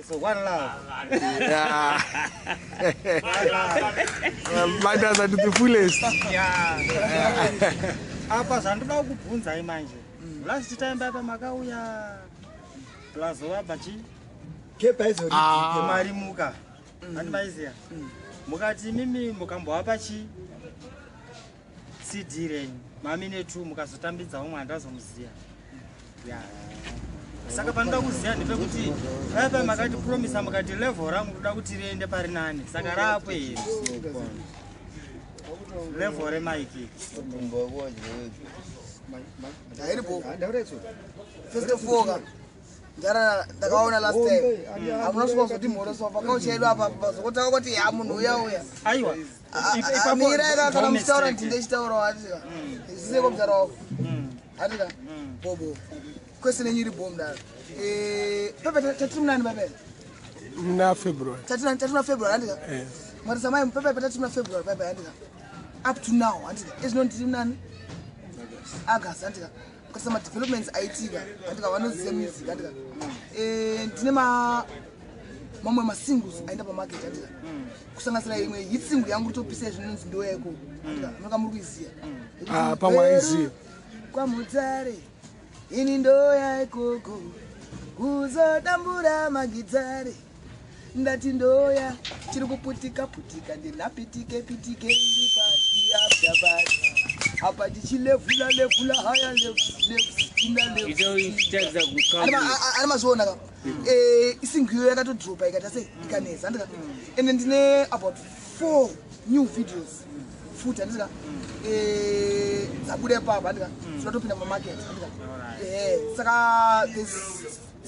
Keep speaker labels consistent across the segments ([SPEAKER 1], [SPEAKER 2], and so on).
[SPEAKER 1] So one love.
[SPEAKER 2] Yeah. Matters are to the fullest.
[SPEAKER 1] Yeah. Apa zandoda kubvunzai manje. Last time baba makauya Plaza bachi.
[SPEAKER 3] Kepaizo
[SPEAKER 1] Mari muka. Andimaiziya. Mukati mimi mukambowapa chi CD renyu. Mami netu mukazotambidza umwe andazomuziya. Yeah. Saka panoda kuziya ndepekuti paipa makati promisa mukati level rangu kuda kuti riende pari nani. Saka rapo here. Level remaiki.
[SPEAKER 3] Ndairipo. First of all, ndakaona last time. Hamuna supposed kuti mhoro sofa kauchedwa apa bazokotaka kuti ya munhu uya.
[SPEAKER 1] Aiwa.
[SPEAKER 3] Mira kana mstaura ndechitaura watika. Ziseko mzaro. Atika. Bobo. Question yenyu iri bomb dala. Pepe tatu mnani pepe.
[SPEAKER 2] Na February.
[SPEAKER 3] Tatu February andika. Mwati samai pepe tatu February pepe andika. Up to now andika. Is not mnani. August andika. Kusema developments aitika andika vanoziya music andika. Ndine mamwe masingles aenda pa market andika. Kusanganisira imwe hit single yangu topisa zvinonzi ndo yako. Andika. Munoka muri kuiziya.
[SPEAKER 2] Pamwe iziya.
[SPEAKER 3] Kwa mutare. Ini ndo yaikoko kuzodambura magitare ndati ndoya chiri kuputika ndinapitike iri pasi apyapati apa tichilevula haya ani mazviona ka isingiyo yakatodropa ikata sei ikaneza andika ende ndine about 4 new videos futi andika zabude papa andika tinotopinda mumarket andika saka there's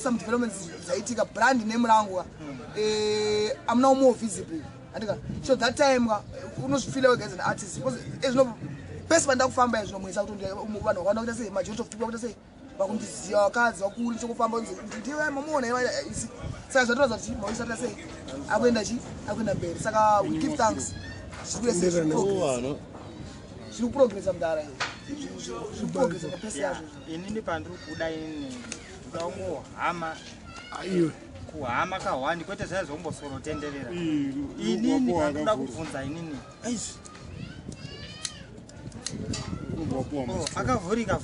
[SPEAKER 3] some developments zaitika brand name rangu I'm now more visible andika so that time unozvifila wega as an artist because there's no best band akufamba zvinomwisa kuti vanhu vakaona kuti sei majority of people kuti sei vakundiziya vakadzi vakuri chokufamba ndiwe mamuona saka zvatoradza kuti maisa kuti sei akuenda mberi saka we give thanks zviri kuprogressa mudara zviprogressa mapesi yazvo
[SPEAKER 1] inini pandiri kuda ini kudaungohama
[SPEAKER 2] Aiwe.
[SPEAKER 1] kuhama kahwani kwete zvaizvombosorotenderera inini pandoda kubvunza inini akavhurika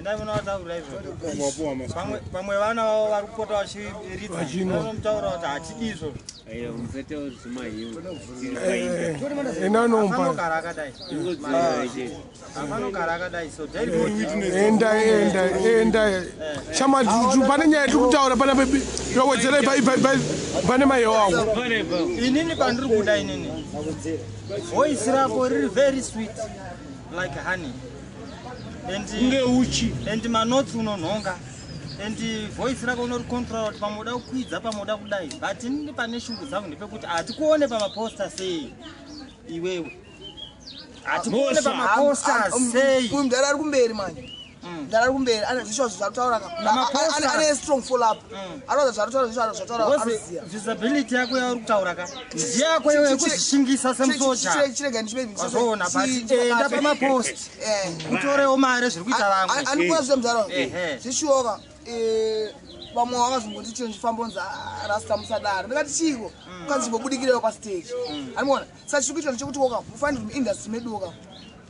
[SPEAKER 1] ndaivona vataurira izvo pamwe vana vavo vari kupota vachiridza mutaura kuti hatidizvo
[SPEAKER 2] Enanogara
[SPEAKER 1] akadai so
[SPEAKER 2] enda chama pane nyaya yatiri kutaura pana yowedzera pane maiyo wavo
[SPEAKER 1] inini pandiri kuda inini voice rako riri very sweet like honey and manotsi unonhonga and voice rako unoricontrola kuti pamoda kukwidza pamoda kudai but inini pane shungu dzangu ndepekuti hatikuone pamaposta sei iwewe hatikuone pamaposta sei
[SPEAKER 3] mudhara ari kumberi manje mudhara ari kumberi ane zvisho zvataura ane strong follow up anoza zvataura
[SPEAKER 1] visibility yako yauri kutaura ka ndiyako iwe kuzvishingisa semusoja
[SPEAKER 3] chirega
[SPEAKER 1] ndichivazoona but enda pamapost utorewo mare zviri kuita vamwe
[SPEAKER 3] andikona zviro mudhara zvishoka vamwe vakazongoti chiro chifambonza rasta musadaro ndikati chiko ukanzimbobudikirewo pastage animona saka chiri kuita ndechekuti woka mufanira muindustry medu woka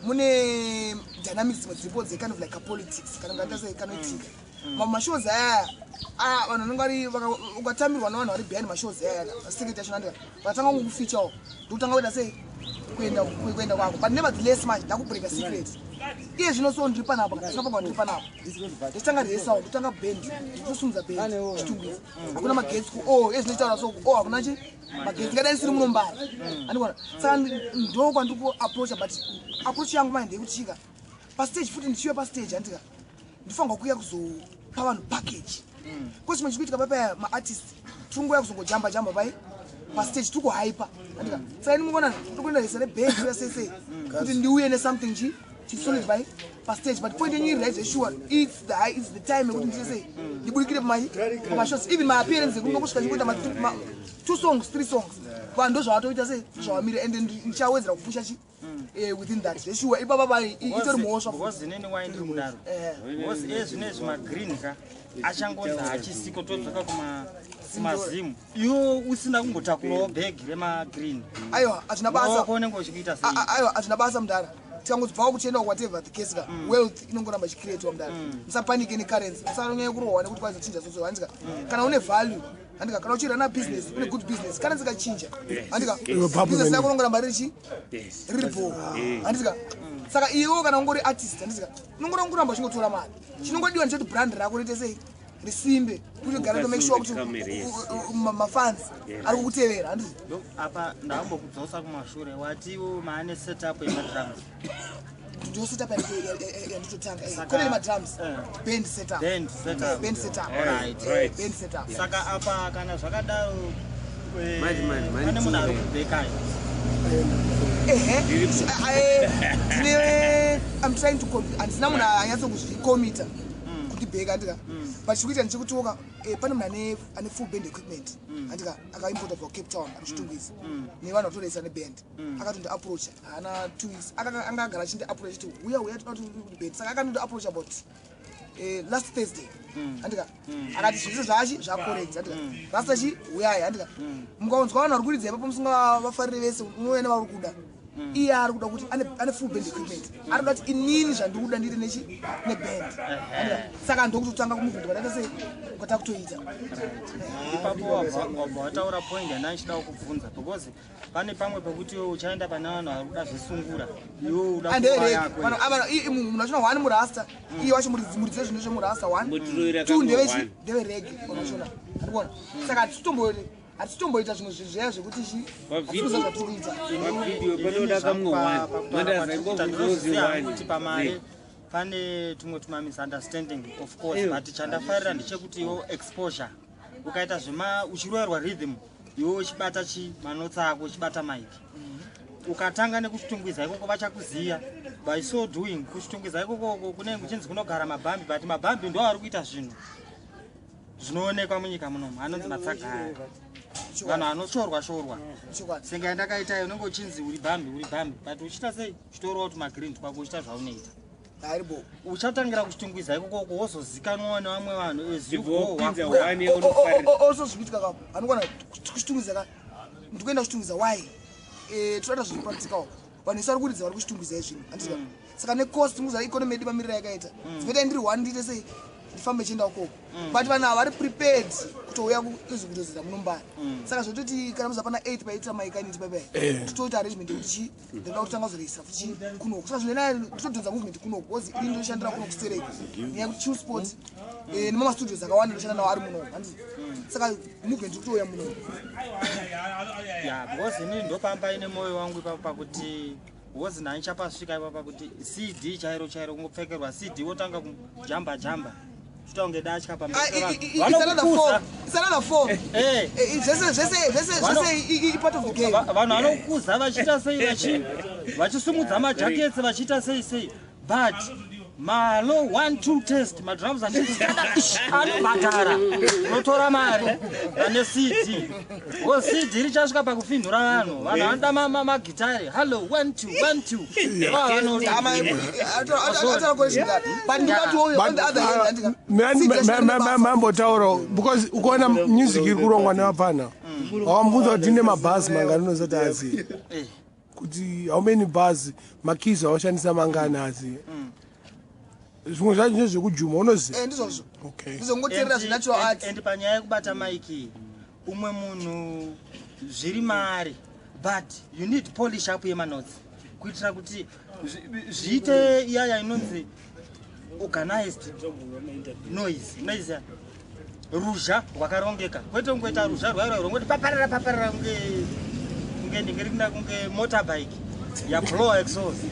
[SPEAKER 3] mune dynamics dziripo kind of like a politics kana ngatase kanoitika mashows aya vanhu vanenge ukatambirwa navanhu vari behind mashows aya secretary andika vatanga kukufeature ndokutanga kuita sei kuenda kwako but nevertheless manje ndakubreaka secret iye zvino so ndiri panapa kana sinapanga ndiri panapa nditanga resound ndotanga band nditosunza band chitumbisa hakuna magetsi iye zvinoitaura so hakuna chi magetsi ngadai siri munombara andikona saka ndokwandiri kuapproacha but approach yangu manje ndeyekuchika pastage futi ndichiwe pastage andika ndifanirwa kuuya kuzopa vanhu package kwese machikuitika papaya maartist tungouya kuzongojamba pai pastage tiri kuhypa andika saka ini mungona tikuenda resa neband uya sese kuti ndiuye nesomething chisolid pai pastage but point yenyu iri right sure it's the time yekuti ndisese ndibudikire pamashows even my appearance kunge kusvika chikuita 2 songs 3 songs vanhu ndozvavatoita sei zvavamire and ndichawedzera kupusha within that zveshuwa ipapa pai itori mhosva
[SPEAKER 1] because inini waindiri kudaro because ezvinezvi magreen ka achangonza achisiko todzoka kuma mazimu iwo usina kungotakurawo bhegi remagreen
[SPEAKER 3] aiwa hazvina basa
[SPEAKER 1] unenge uchikuita sei
[SPEAKER 3] aiwa hazvina basa mudhara tikangozibvawo kuchienda whatever the case ka wealth inongoramba ichicreatwa mudhara musapanike necurrency musanyanya kurohwa nekuti kwazochinja soso handika kana une value handika kana uchirana business une good business currency ikachinja handika business yako inongoramba riri bho handika saka iwo kana ungori artist handika unongoramba uchingotora mari chinongodiwa ndechoti brand rako riite sei risimbe kuti ugare to make sure kuti mafans ari kukutevera handiti
[SPEAKER 1] apa ndambokudzosa kumashure watiwo maane setup yemadrums
[SPEAKER 3] ndiyo setup yanditotanga kone madrums band setup
[SPEAKER 1] saka apa kana zvakadaro pane munhu ari kubhekayo
[SPEAKER 3] I'm trying to handisina munhu anyatsokuzvikomita kutibheka handika but chikuita ndichikutoka pane munhu ane full band equipment handika akaimporta kubva Cape Town arichitungisa nevanhu vatoresa neband akatondiapproacha haana 2 weeks anga agara achindiapproacha chiti uya band saka akanondiapproach about last Thursday handika akati zvese zvachi zvacorrect handika rastachi uyai handika mukaonzwa vanhu vari kuridza ipapo musingavafarire vese unoona nevari kuda iye ari kuda kuti ane full band equipment ari kuda kuti inini zvandikuda ndiri neband saka ndokuti kutanga kumuvhindi vadaita sei ukata kutoita
[SPEAKER 1] ipapo wabva wataura point yandanga ndichida kubvunza because pane pamwe pekuti uchaenda pane vanhu vari kuda zvesungura iwo uda kuva yako
[SPEAKER 3] munhu achina 1 murasta iye wacho muridzi wezvinhu zvemurasta 1 2 ndeverege unochona andikuona saka hatitomboita zvimwe zvezveya zvekuti hatiuza zvatiri kuita
[SPEAKER 1] kuti pamari pane tumwe tuma misunderstanding of course but chandafarira ndechekuti iwo exposure ukaita uchiroerwa rhythm iwo uchibata manotsi ako uchibata mic ukatanga nekuchitungwiza ikoko vachakuziya by so doing kuchitungwiza ikoko kunenge kuchinzi kunogara mabhambi but mabhambi ndo ari kuita zvinhu zvinoonekwa munyika munomu anonzi matsagaya vanhu anoshorwa senga yandakaita unenge uchinzi uri bhambi but uchiita sei uchitorawo tumagreen twako uchiita zvaunoita uchatangira kuchitungwiza ikoko wozozikanwawo nevamwe vanhu
[SPEAKER 3] osozviitika kapo anokwana kuchitungwiza ka ndikuenda kuchitungwiza why toda zvinhu practical vanhu isi vari kuridza vari kuchitungwiza izvinhu handizva saka necost tinguza economy yedu pamirira yakaita zvinoita ndiri 1 ndiite sei ndifambe chienda ukoko but vanhu ava vari prepared kutouya kuzvikutozera munombari saka zvototi kana muzapana 8 paita maikaniti paipai titoita arrangement yekuti ndoda kutanga kuzoreisa futi kunoku saka zvinoenaya totodhonza movement kunoku because ini ndoshandira kunoku stereki nyaya yekuti chill sport nemamastudios akawanda ndoshanda nawo ari munomu handii saka movement kutouya munomu
[SPEAKER 1] because inini ndopamba ine mwoyo wangu ipapo pakuti wozi nanichapasvika ipapo pakuti cd chairo kungopfekerwa cd wotanga kujamba chitaunge datya vanhu vanokuza vachiita sei vachisumudza majaketsi vachiita sei but malo 1-2 test madrums anobhadhara unotora mari ane cd cd richasvika pakufindura vanhu vanoda magitari hallo
[SPEAKER 3] 1-2
[SPEAKER 2] mambotaura because ukaona music iri kurongwa nevapana awambudza kuti ine mabhazi mangani unozati aziye kuti how many bhazi makizi awashandisa mangani aziye zvimwe zvacho nezvekujuma unoziva
[SPEAKER 3] ndizvozvo ndizongoteerera zvenatural art
[SPEAKER 1] and panyaya yekubata maiki umwe munhu zviri maari but you need polish up yemanotsi kuitira kuti zviite iyaya inonzi organized noise ruzha rwakarongeka kwete kungoita ruzha rwairo rongoti paparara kunge motorbike yablow exhaust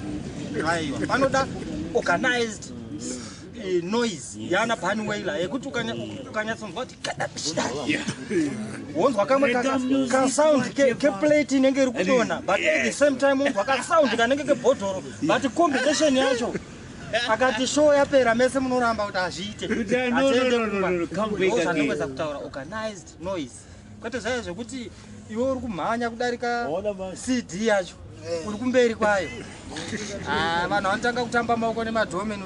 [SPEAKER 1] aiwa panoda organized noise yana banwailer yekuti ukanyatsonzwa kuti wonzwa kamwe kasound keplate inenge iri kudonha but at the same time wonzwa kasound kanenge kebhodhoro but combination yacho akati show yapera mese munoramba kuti azviite zvandinokwedza kutaura organized noise kwete zvaiye zvekuti iwe uri kumhanya kudarika cd yacho uri kumberi kwayo vanhu vanotanga kutamba maoko nemadhomeni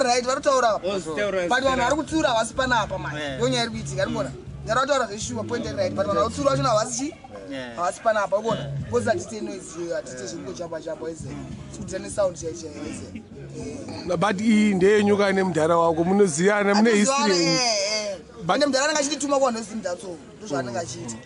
[SPEAKER 3] right varitaura but vanhu vari kutsiura havasi panapa mani yonyaya iri kuitika ndimona Nyarataura zveshuwa point right but vanhu vatsuru vacho havasi havasi panapa ukona because hatite noise hatite zvingojamba jamba ize tikutane sound chaichaize
[SPEAKER 2] but iyi ndeyenyuka nemudhara wako munoziyana mune history
[SPEAKER 3] ende mudhara anenge achitituma kuvanhu mdatso ndozvaanenge achiita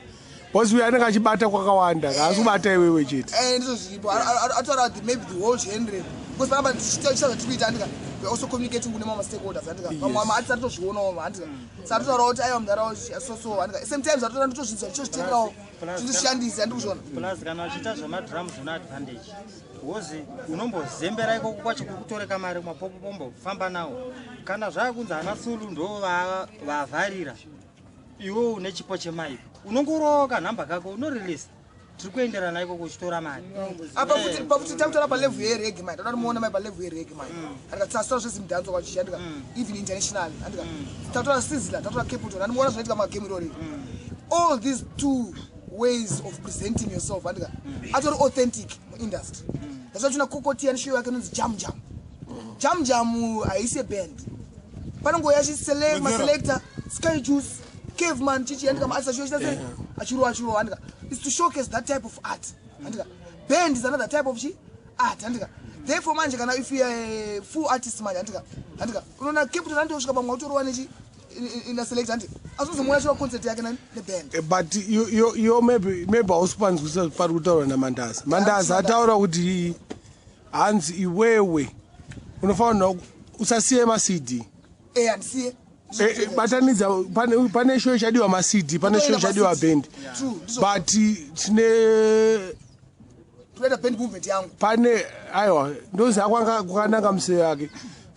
[SPEAKER 2] bosi uyo anenge achibata kwakawanda haasi kubata iwewe chete
[SPEAKER 3] ndizvo zviripo ataura maybe the whole genre because panapa tichitaza tikuita andika we're also communicating with mama stakeholders andika pamwe ati satozvionawo andika satotaura kuti aiwa mudhara so andika same time satotaura nditozvinzwa ndichozvitengerawo tindishandise andikuzvona
[SPEAKER 1] plus kana uchiita zvemadrums une advantage hozi unombozembera ikoko kwacho kukutoreka mari mapopo pombofamba nawo kana zvaakunzi ana sulu ndo vavharira iwo une chipo chemaipo unongoroka nhamba kako unorelease tiri kuenderana ikoko uchitora mari
[SPEAKER 3] pakuti takutora palevel yerege mai toda kumuona mai palevel yerege mai andika tasora zvezimudhanzo kwachishi andika even international andika takutora sizzla takutora capital andimuona zvinoitika magame rori all these two ways of presenting yourself andika atori authentic muindustry that's why kokotia nishow yake inonzi jam jam haisi band panongoya maselector sky juice caveman chichi andika maasashow achiro andika is to showcase that type of art andika band is another type of art andika therefore manje kana if you are a full artist manje andika unoona capital ndio usvika pamwe autoriwa nechi ina select andika azozomona chiro concert yake neband
[SPEAKER 2] but you maybe ausipanzwisa pari kutaura namandazi ataura kuti hanzi iwewe unofanira usasiye macd
[SPEAKER 3] handisiye
[SPEAKER 2] batanidza pane show chadiwa macd pane show chadiwa band but tine
[SPEAKER 3] toita band movement yangu
[SPEAKER 2] pane aiwa ndozi akwanga kukananga museo yake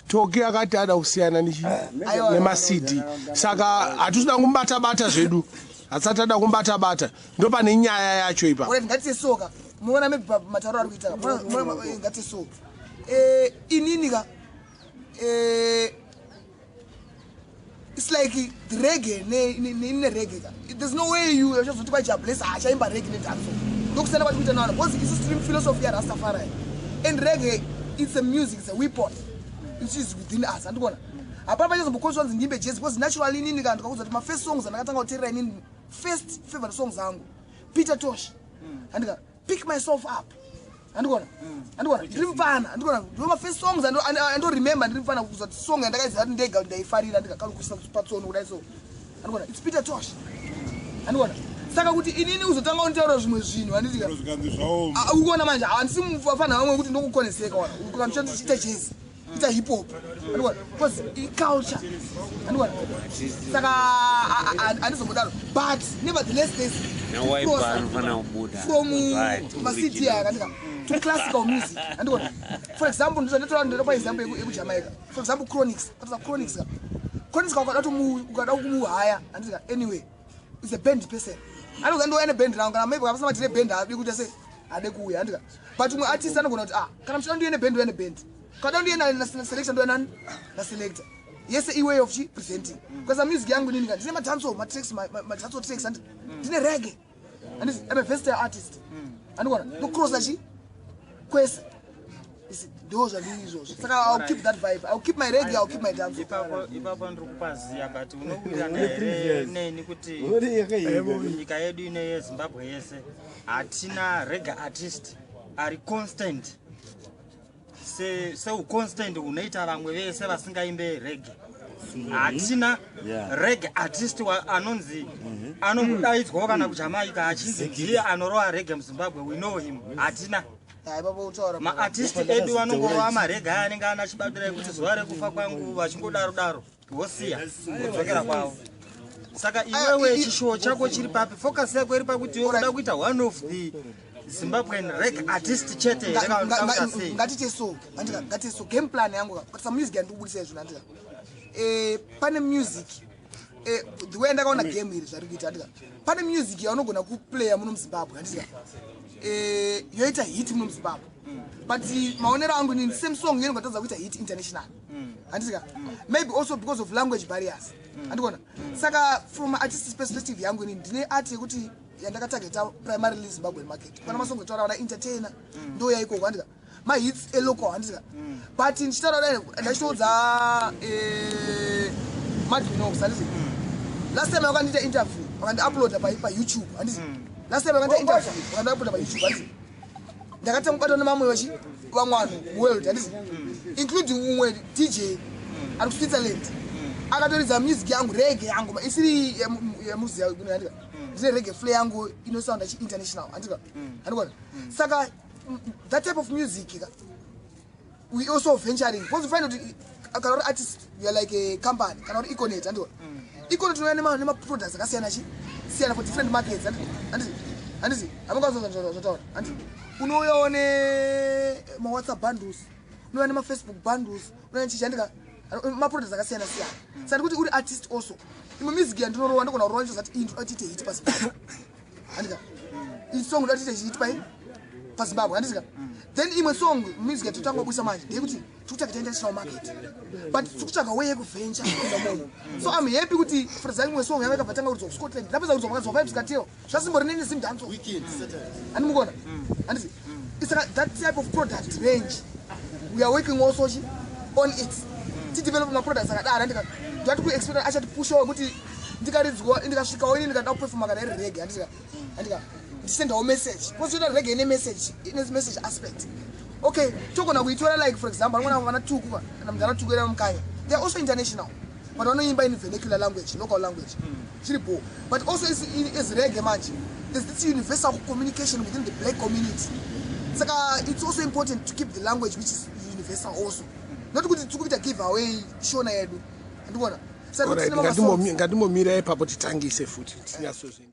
[SPEAKER 2] toki akati ada kusiyana nemacd saka hatusida kumbata zvedu hatisati ada kumbata ndo pane nyaya yacho ipa
[SPEAKER 3] ngatiye soka muona maybe matauro ari kuita ngatiye so ininika it's like the reggae ne reggae there's no way you just to buy Japanese achaimba reggae ne dance ndokusana kwati kuita nawo because it's a stream philosophy ya Rastafari and reggae it's a music, it's a weapon which is within us andikona apapa chazombokhoswa nzindimbe jazz because naturally nini kanti kakuza kuti ma first songs andakatanga kuteerera inini first favorite songs zangu Peter Tosh andika pick myself up andikona ndirimfana andikona ndo ma first songs ando remember ndirimfana kuza song yandakaiza kuti ndega ndaifarira ndikakalukisa patsono kudai so andikona it's Peter Tosh andikona saka kuti inini uzotanga untaura zvimwe zvinhu anditika ukuona manje handisimufana vamwe kuti ndokukoneseka wana ukamshanda chiita jazz ita hip hop andikona because culture andikona saka andizomudaro but nevertheless there's from macity yakandika to classical music andikona for example nditopa example yekujamaica for example chronics ukada kumuhaya andika anyway is a band person andika ndo ene band rangu kana maybe kapasa matine band abi kuti ase ade kuuya andika but umwe artist anogona kuti kana mshando ene band kada ndo ene na selection ndo ene na selector yes a way of presenting because music yangu nini ndine ma dance tracks and ndine reggae and I'm a versatile artist andikona ndo cross kwese those are these saka I'll keep that vibe, I'll keep my reggae, I'll keep my dance
[SPEAKER 1] ipapo ndikupaziya but unokuirana neni kuti nyika yedu ine yeZimbabwe yese hatina reggae artist ari constant se constant unoita vamwe vese vasingaimbe reggae hatina reggae artist anonzi anomudaidzwa kana kuJamaica achinzi ndiye anorova reggae muZimbabwe, we know him, hatina maartist edu anongorova marega aya anenge ana achibadira kuti zuva rekufa kwangu vachingodaro vosiya kudzokera kwavo. Saka iwewe chishowo chako chiri papi, focus yako iri pakuti iwe unoda kuita one of the Zimbabwean reggae artist chete.
[SPEAKER 3] Ngatite so game plan yangu kuti music yandikubudisa izvo ndandika pane music the way ndakaona game iri zviri kuita ndika pane music yaunogona kuplaya muno muZimbabwe handika yoita hit muno muZimbabwe but maonero angu ni same song yenu ngataza kuita hit international handika maybe also because of language barriers andikona saka from artist perspective yangu ni ndine art yekuti yandakatargeta primarily Zimbabwean market kana masongo tora wana entertainer ndo yaiko handika my hits a local handika but ndichitaura ndachitodza Madinox handika last time wakandita interview wakandi-uploada pa YouTube handisi last time wakandita interview wakandi-uploada pa YouTube handisi ndakati mubata nemamwe vamwanu world handisi including umwe DJ ari kuSwitzerland akatoridza music yangu reggae yangu isiri yemuzi handika ndine reggae flay yangu inosound international handika handikona saka that type of music we also venturing because you find out kana uri artist you are like a company kana uri Econet handikona Econet unoya nema products akasiyana siyana for different markets handisi amungazotaura handisi unoyaone ma WhatsApp bundles unoya nema Facebook bundles unoya chichandika ma products akasiyana saka kuti uri artist also imwe music yandinorowa ndikona kurowa ncho zati into atite hit pa Zimbabwe handika I song atite hit pa Zimbabwe handika then imwe song music yatotanga kubusa manje ndekuti tikutaka international market but tikutaka way yekuventure kuzamomo so I'm happy kuti for example imwe song yanga katanga kuti Scotland lapeza kuti zvakazo vibes katio zvasimbori nene sim dance weekend andimukona handisi it's that type of product range we are working also on it to develop my products akadara ndika ndati ku expect achati push over kuti ndikaridzwa ndikasvikawo ini ndikada kuperforma kana iri reggae handika ndisendawo message because you reggae ine message aspect okay tokona kuitora like for example amona vana tuku kana mudana tuku era mukanya they are also international but vanoimba in vernacular language local language chiripo but also is reggae manje there's this universal communication within the black community saka it's also important to keep the language which is universal also not kuti tikuita give away shona yedu andikuona
[SPEAKER 2] ngatimomira ipapo titangise futi tinyaso